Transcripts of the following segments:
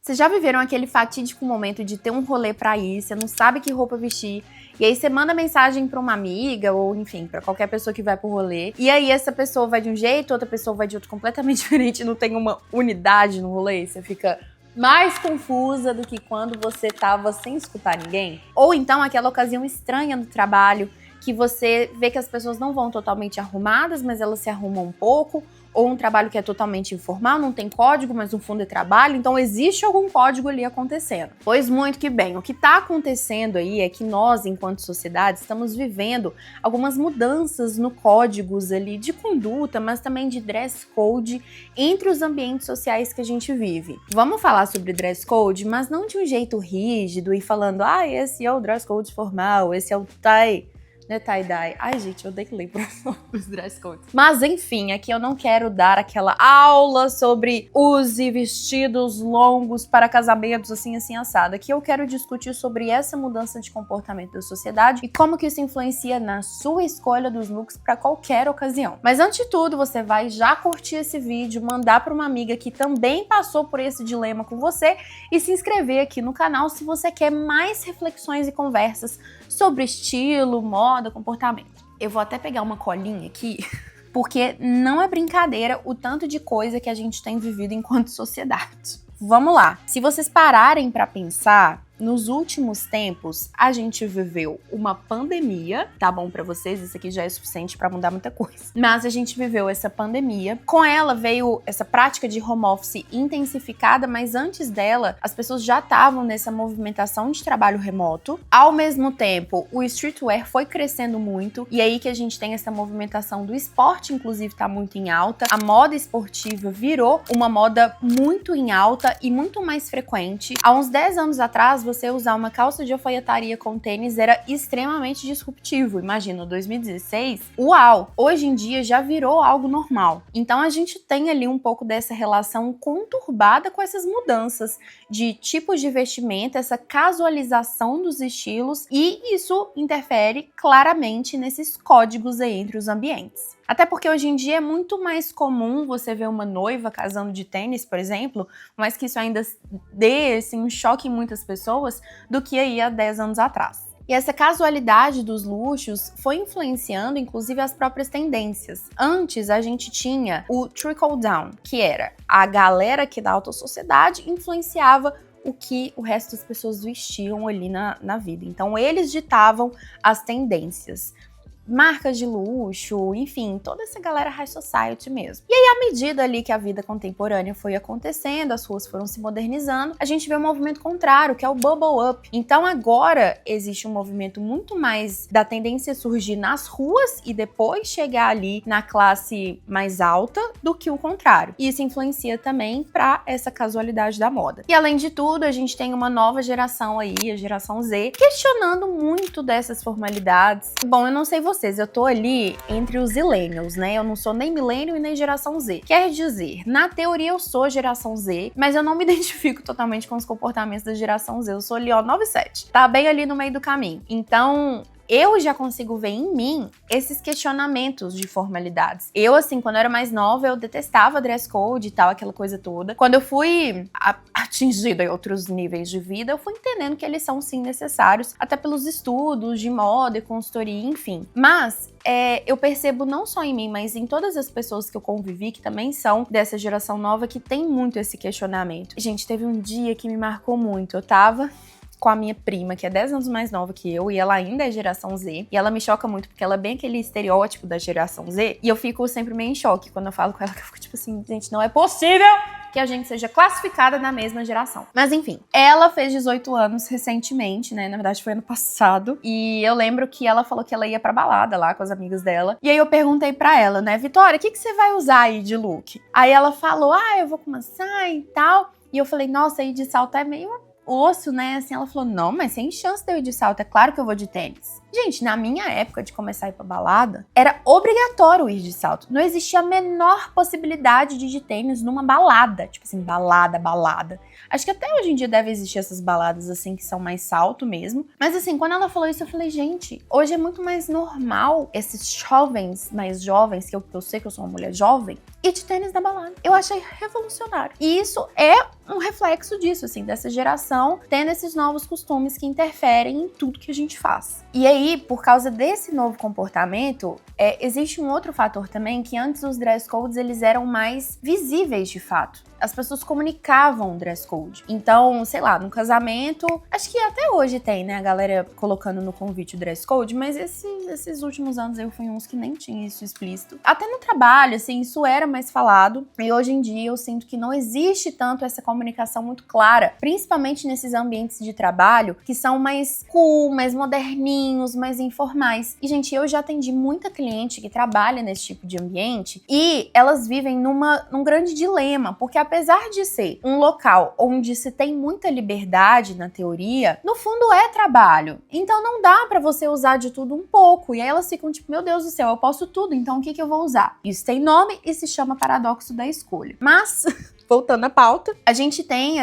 Vocês já viveram aquele fatídico momento de ter um rolê pra ir, você não sabe que roupa vestir, e aí você manda mensagem pra uma amiga, ou enfim, pra qualquer pessoa que vai pro rolê, e aí essa pessoa vai de um jeito, outra pessoa vai de outro completamente diferente, não tem uma unidade no rolê, você fica mais confusa do que quando você tava sem escutar ninguém. Ou então aquela ocasião estranha no trabalho, que você vê que as pessoas não vão totalmente arrumadas, mas elas se arrumam um pouco, ou um trabalho que é totalmente informal, não tem código, mas no fundo é trabalho, então existe algum código ali acontecendo. Pois muito que bem, o que está acontecendo aí é que nós, enquanto sociedade, estamos vivendo algumas mudanças no códigos ali de conduta, mas também de dress code entre os ambientes sociais que a gente vive. Vamos falar sobre dress code, mas não de um jeito rígido e falando, esse é o dress code formal, esse é o tie. Né, tie-dye. Ai, gente, eu odeio ler os dress codes. Mas, enfim, aqui eu não quero dar aquela aula sobre use vestidos longos para casamentos assim, assado. Aqui eu quero discutir sobre essa mudança de comportamento da sociedade e como que isso influencia na sua escolha dos looks para qualquer ocasião. Mas, antes de tudo, você vai já curtir esse vídeo, mandar para uma amiga que também passou por esse dilema com você e se inscrever aqui no canal se você quer mais reflexões e conversas sobre estilo, moda, comportamento. Eu vou até pegar uma colinha aqui, porque não é brincadeira o tanto de coisa que a gente tem vivido enquanto sociedade. Vamos lá. Se vocês pararem para pensar, nos últimos tempos, a gente viveu uma pandemia, tá bom pra vocês? Isso aqui já é suficiente pra mudar muita coisa. Mas a gente viveu essa pandemia. Com ela veio essa prática de home office intensificada, mas antes dela, as pessoas já estavam nessa movimentação de trabalho remoto. Ao mesmo tempo, o streetwear foi crescendo muito, e aí que a gente tem essa movimentação do esporte, inclusive tá muito em alta. A moda esportiva virou uma moda muito em alta e muito mais frequente. Há uns 10 anos atrás, você usar uma calça de alfaiataria com tênis era extremamente disruptivo. Imagina, 2016, uau! Hoje em dia já virou algo normal. Então a gente tem ali um pouco dessa relação conturbada com essas mudanças de tipos de vestimenta, essa casualização dos estilos, e isso interfere claramente nesses códigos aí entre os ambientes. Até porque hoje em dia é muito mais comum você ver uma noiva casando de tênis, por exemplo, mas que isso ainda dê assim, um choque em muitas pessoas, do que aí há 10 anos atrás. E essa casualidade dos luxos foi influenciando, inclusive, as próprias tendências. Antes, a gente tinha o trickle-down, que era a galera aqui da alta sociedade influenciava o que o resto das pessoas vestiam ali na vida. Então, eles ditavam as tendências. Marcas de luxo, enfim, toda essa galera high society mesmo. E aí, à medida ali que a vida contemporânea foi acontecendo, as ruas foram se modernizando, a gente vê um movimento contrário, que é o bubble up. Então agora existe um movimento muito mais da tendência surgir nas ruas e depois chegar ali na classe mais alta do que o contrário. E isso influencia também para essa casualidade da moda. E além de tudo, a gente tem uma nova geração aí, a geração Z, questionando muito dessas formalidades. Bom, eu não sei vocês, eu tô ali entre os zillennials, né? Eu não sou nem millennial e nem geração Z. Quer dizer, na teoria eu sou geração Z, mas eu não me identifico totalmente com os comportamentos da geração Z. Eu sou ali, 9-7. Tá bem ali no meio do caminho. Então, eu já consigo ver em mim esses questionamentos de formalidades. Eu, assim, quando eu era mais nova, eu detestava dress code e tal, aquela coisa toda. Quando eu fui atingida em outros níveis de vida, eu fui entendendo que eles são, sim, necessários, até pelos estudos de moda e consultoria, enfim. Mas eu percebo não só em mim, mas em todas as pessoas que eu convivi, que também são dessa geração nova, que tem muito esse questionamento. Gente, teve um dia que me marcou muito. Eu tava com a minha prima, que é 10 anos mais nova que eu, e ela ainda é geração Z, e ela me choca muito, porque ela é bem aquele estereótipo da geração Z, e eu fico sempre meio em choque quando eu falo com ela, que eu fico tipo assim, gente, não é possível que a gente seja classificada na mesma geração. Mas enfim, ela fez 18 anos recentemente, né, na verdade foi ano passado, e eu lembro que ela falou que ela ia pra balada lá com as amigas dela, e aí eu perguntei pra ela, né, Vitória, o que você vai usar aí de look? Aí ela falou, eu vou com uma saia e tal, e eu falei, nossa, aí de salto é meio osso, né? Assim, ela falou, não, mas sem chance de eu ir de salto, é claro que eu vou de tênis. Gente, na minha época de começar a ir pra balada, era obrigatório ir de salto. Não existia a menor possibilidade de ir de tênis numa balada. Tipo assim, balada. Acho que até hoje em dia deve existir essas baladas assim, que são mais salto mesmo. Mas assim, quando ela falou isso, eu falei, gente, hoje é muito mais normal esses jovens, mais jovens, que eu sei que eu sou uma mulher jovem, ir de tênis na balada. Eu achei revolucionário. E isso é um reflexo disso, assim, dessa geração tendo esses novos costumes que interferem em tudo que a gente faz. E aí, por causa desse novo comportamento, existe um outro fator também, que antes os dress codes eles eram mais visíveis de fato. As pessoas comunicavam o dress code. Então, sei lá, no casamento, acho que até hoje tem, né, a galera colocando no convite o dress code, mas esses últimos anos eu fui uns que nem tinha isso explícito. Até no trabalho, assim, isso era mais falado, e hoje em dia eu sinto que não existe tanto essa comunicação muito clara, principalmente nesses ambientes de trabalho que são mais cool, mais moderninhos, mais informais. E, gente, eu já atendi muita cliente que trabalha nesse tipo de ambiente e elas vivem num grande dilema, porque apesar de ser um local onde se tem muita liberdade na teoria, no fundo é trabalho. Então não dá pra você usar de tudo um pouco. E aí elas ficam tipo, meu Deus do céu, eu posso tudo, então o que eu vou usar? Isso tem nome e se chama paradoxo da escolha. Mas voltando à pauta, a gente tem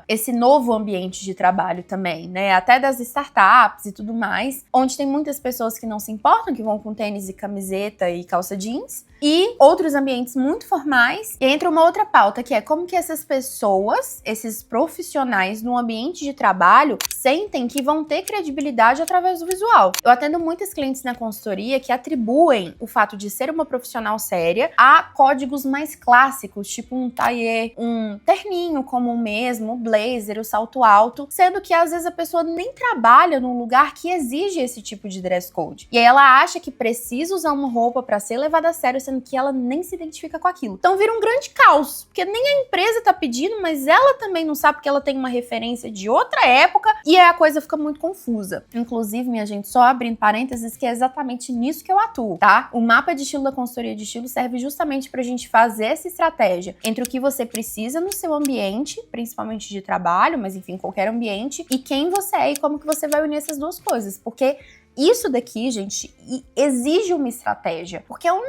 esse novo ambiente de trabalho também, né? Até das startups e tudo mais, onde tem muitas pessoas que não se importam, que vão com tênis e camiseta e calça jeans, e outros ambientes muito formais. E entra uma outra pauta, que é como que essas pessoas, esses profissionais no ambiente de trabalho, sentem que vão ter credibilidade através do visual. Eu atendo muitos clientes na consultoria que atribuem o fato de ser uma profissional séria a códigos mais clássicos, tipo um taillé, um terninho comum mesmo, o blazer, o salto alto, sendo que às vezes a pessoa nem trabalha num lugar que exige esse tipo de dress code. E aí ela acha que precisa usar uma roupa pra ser levada a sério, sendo que ela nem se identifica com aquilo. Então vira um grande caos, porque nem a empresa tá pedindo, mas ela também não sabe porque ela tem uma referência de outra época, e aí a coisa fica muito confusa. Inclusive, minha gente, só abrindo parênteses, que é exatamente nisso que eu atuo, tá? O mapa de estilo da consultoria de estilo serve justamente pra gente fazer essa estratégia entre o que você precisa no seu ambiente, principalmente de trabalho, mas enfim, qualquer ambiente, e quem você é e como que você vai unir essas duas coisas. Porque isso daqui, gente, exige uma estratégia. Porque é um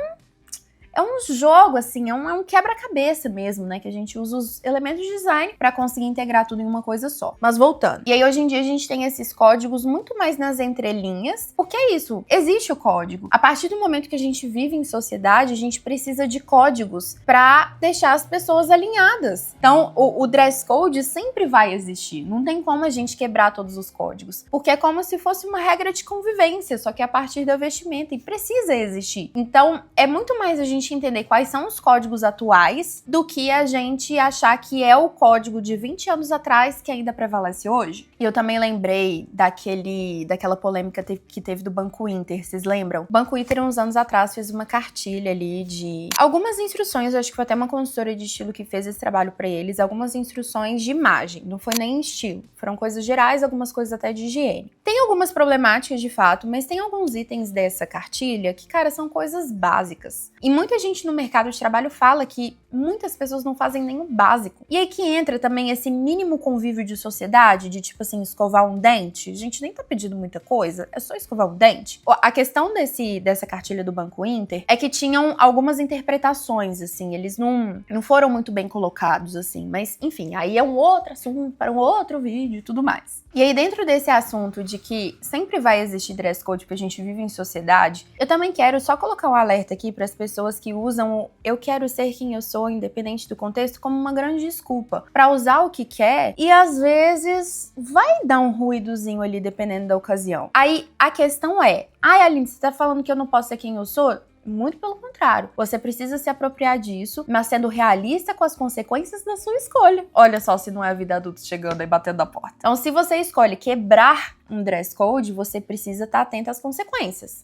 jogo, assim, é um quebra-cabeça mesmo, né? Que a gente usa os elementos de design pra conseguir integrar tudo em uma coisa só. Mas voltando. E aí, hoje em dia, a gente tem esses códigos muito mais nas entrelinhas. Porque é isso, existe o código. A partir do momento que a gente vive em sociedade, a gente precisa de códigos pra deixar as pessoas alinhadas. Então, o dress code sempre vai existir. Não tem como a gente quebrar todos os códigos. Porque é como se fosse uma regra de convivência, só que a partir da vestimenta. E precisa existir. Então, é muito mais a gente entender quais são os códigos atuais do que a gente achar que é o código de 20 anos atrás que ainda prevalece hoje. E eu também lembrei daquela polêmica que teve do Banco Inter, vocês lembram? O Banco Inter, uns anos atrás, fez uma cartilha ali de algumas instruções, eu acho que foi até uma consultora de estilo que fez esse trabalho pra eles, algumas instruções de imagem, não foi nem estilo, foram coisas gerais, algumas coisas até de higiene. Tem algumas problemáticas de fato, mas tem alguns itens dessa cartilha que, cara, são coisas básicas. E muita gente no mercado de trabalho fala que muitas pessoas não fazem nem o básico. E aí que entra também esse mínimo convívio de sociedade, de tipo assim, escovar um dente. A gente nem tá pedindo muita coisa, é só escovar um dente. A questão dessa cartilha do Banco Inter é que tinham algumas interpretações, assim, eles não foram muito bem colocados, assim, mas enfim, aí é um outro assunto para um outro vídeo e tudo mais. E aí dentro desse assunto de que sempre vai existir dress code porque a gente vive em sociedade, eu também quero só colocar um alerta aqui para as pessoas que usam o eu quero ser quem eu sou, independente do contexto, como uma grande desculpa para usar o que quer e às vezes vai dar um ruídozinho ali dependendo da ocasião. Aí a questão é, Aline, você tá falando que eu não posso ser quem eu sou? Muito pelo contrário. Você precisa se apropriar disso, mas sendo realista com as consequências da sua escolha. Olha só se não é a vida adulta chegando aí batendo na porta. Então, se você escolhe quebrar um dress code, você precisa estar atento às consequências.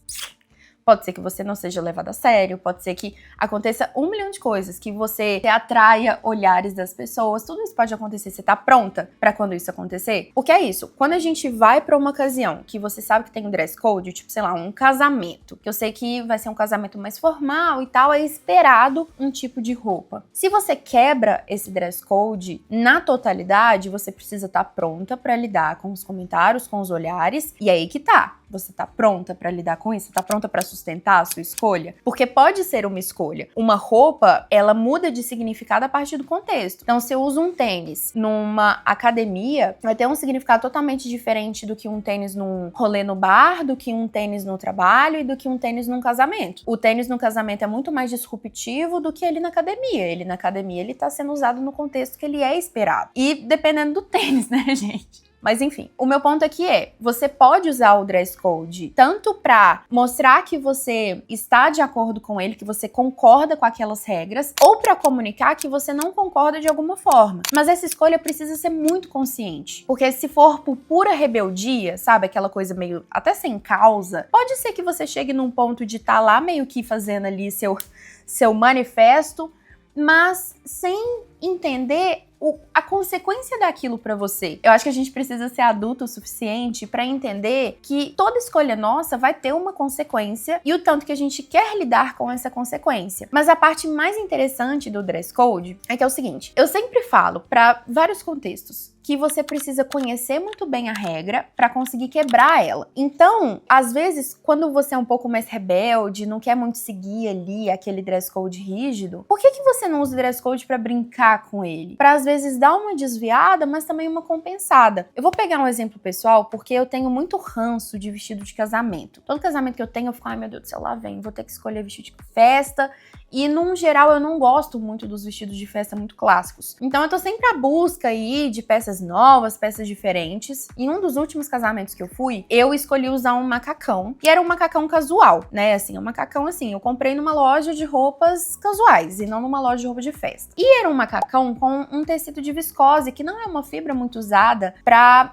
Pode ser que você não seja levado a sério, pode ser que aconteça 1 milhão de coisas, que você atraia olhares das pessoas, tudo isso pode acontecer. Você tá pronta pra quando isso acontecer? Porque é isso, quando a gente vai pra uma ocasião que você sabe que tem um dress code, tipo, sei lá, um casamento, que eu sei que vai ser um casamento mais formal e tal, é esperado um tipo de roupa. Se você quebra esse dress code na totalidade, você precisa estar pronta pra lidar com os comentários, com os olhares, e aí que tá. Você tá pronta pra lidar com isso? Tá pronta pra sustentar a sua escolha? Porque pode ser uma escolha. Uma roupa, ela muda de significado a partir do contexto. Então, se eu uso um tênis numa academia, vai ter um significado totalmente diferente do que um tênis num rolê no bar, do que um tênis no trabalho e do que um tênis num casamento. O tênis no casamento é muito mais disruptivo do que ele na academia. Ele na academia, ele tá sendo usado no contexto que ele é esperado. E dependendo do tênis, né, gente? Mas enfim, o meu ponto aqui é, você pode usar o dress code tanto pra mostrar que você está de acordo com ele, que você concorda com aquelas regras, ou pra comunicar que você não concorda de alguma forma. Mas essa escolha precisa ser muito consciente, porque se for por pura rebeldia, sabe, aquela coisa meio até sem causa, pode ser que você chegue num ponto de estar lá meio que fazendo ali seu manifesto, mas sem entender a consequência daquilo pra você. Eu acho que a gente precisa ser adulto o suficiente pra entender que toda escolha nossa vai ter uma consequência e o tanto que a gente quer lidar com essa consequência. Mas a parte mais interessante do dress code é que é o seguinte, eu sempre falo pra vários contextos que você precisa conhecer muito bem a regra pra conseguir quebrar ela. Então, às vezes, quando você é um pouco mais rebelde, não quer muito seguir ali aquele dress code rígido, por que você não usa o dress code pra brincar com ele? Pra, às vezes, dar uma desviada, mas também uma compensada. Eu vou pegar um exemplo pessoal, porque eu tenho muito ranço de vestido de casamento. Todo casamento que eu tenho, eu fico, ai meu Deus do céu, lá vem, vou ter que escolher vestido de festa. E, num geral, eu não gosto muito dos vestidos de festa muito clássicos. Então, eu tô sempre à busca aí de peças novas, peças diferentes. Em um dos últimos casamentos que eu fui, eu escolhi usar um macacão. E era um macacão casual, né? Assim, um macacão assim, eu comprei numa loja de roupas casuais e não numa loja de roupa de festa. E era um macacão com um tecido de viscose, que não é uma fibra muito usada para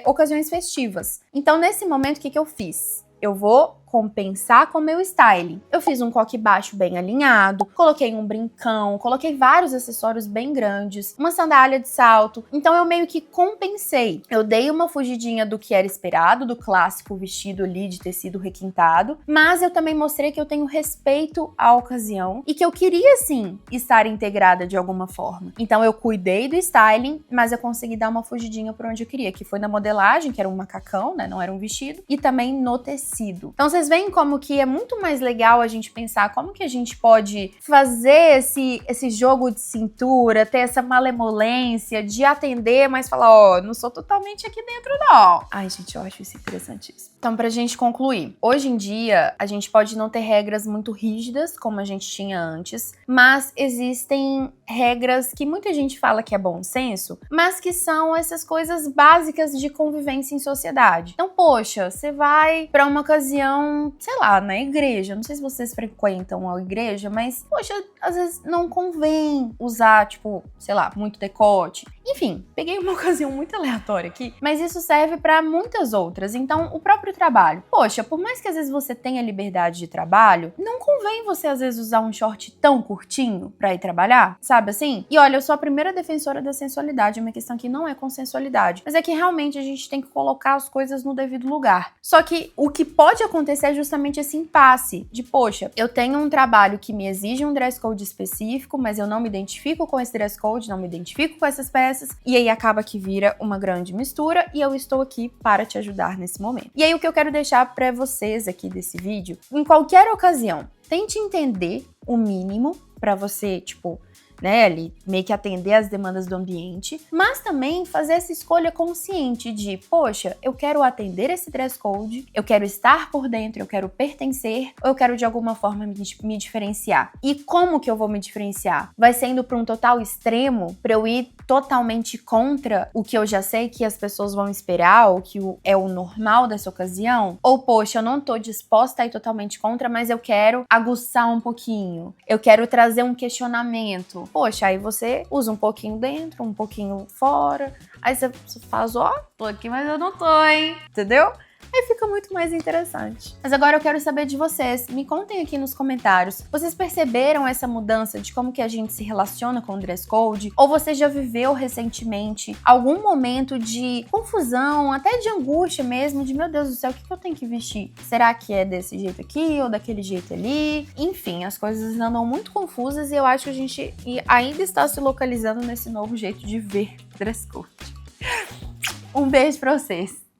ocasiões festivas. Então, nesse momento, o que eu fiz? Eu vou compensar com o meu styling. Eu fiz um coque baixo bem alinhado, coloquei um brincão, coloquei vários acessórios bem grandes, uma sandália de salto. Então eu meio que compensei. Eu dei uma fugidinha do que era esperado, do clássico vestido ali de tecido requintado, mas eu também mostrei que eu tenho respeito à ocasião e que eu queria sim estar integrada de alguma forma. Então eu cuidei do styling, mas eu consegui dar uma fugidinha por onde eu queria, que foi na modelagem, que era um macacão, né, não era um vestido, e também no tecido. Então vocês veem como que é muito mais legal a gente pensar como que a gente pode fazer esse jogo de cintura, ter essa malemolência de atender, mas falar, ó, não sou totalmente aqui dentro não. Ai, gente, eu acho isso interessantíssimo. Então, pra gente concluir, hoje em dia a gente pode não ter regras muito rígidas como a gente tinha antes, mas existem regras que muita gente fala que é bom senso, mas que são essas coisas básicas de convivência em sociedade. Então, poxa, você vai pra uma ocasião, sei lá, na igreja, não sei se vocês frequentam a igreja, mas, poxa, às vezes não convém usar, tipo, sei lá, muito decote. Enfim, peguei uma ocasião muito aleatória aqui, mas isso serve pra muitas outras. Então, o próprio trabalho. Poxa, por mais que às vezes você tenha liberdade de trabalho, não convém você às vezes usar um short tão curtinho pra ir trabalhar, sabe assim? E olha, eu sou a primeira defensora da sensualidade, a minha questão aqui não é com sensualidade, mas é que realmente a gente tem que colocar as coisas no devido lugar. Só que o que pode acontecer é justamente esse impasse de, poxa, eu tenho um trabalho que me exige um dress code específico, mas eu não me identifico com esse dress code, não me identifico com essas peças, e aí acaba que vira uma grande mistura e eu estou aqui para te ajudar nesse momento. E aí o que eu quero deixar para vocês aqui desse vídeo, em qualquer ocasião, tente entender o mínimo para você, tipo, né, ali meio que atender às demandas do ambiente, mas também fazer essa escolha consciente de, poxa, eu quero atender esse dress code, eu quero estar por dentro, eu quero pertencer, ou eu quero de alguma forma me diferenciar. E como que eu vou me diferenciar? Vai sendo para um total extremo, para eu ir totalmente contra o que eu já sei que as pessoas vão esperar, ou que é o normal dessa ocasião? Ou, poxa, eu não tô disposta a ir totalmente contra, mas eu quero aguçar um pouquinho, eu quero trazer um questionamento. Poxa, aí você usa um pouquinho dentro, um pouquinho fora, aí você faz, ó, tô aqui, mas eu não tô, hein? Entendeu? Aí fica muito mais interessante. Mas agora eu quero saber de vocês. Me contem aqui nos comentários. Vocês perceberam essa mudança de como que a gente se relaciona com o dress code? Ou você já viveu recentemente algum momento de confusão, até de angústia mesmo, de meu Deus do céu, o que eu tenho que vestir? Será que é desse jeito aqui ou daquele jeito ali? Enfim, as coisas andam muito confusas e eu acho que a gente ainda está se localizando nesse novo jeito de ver dress code. Um beijo pra vocês!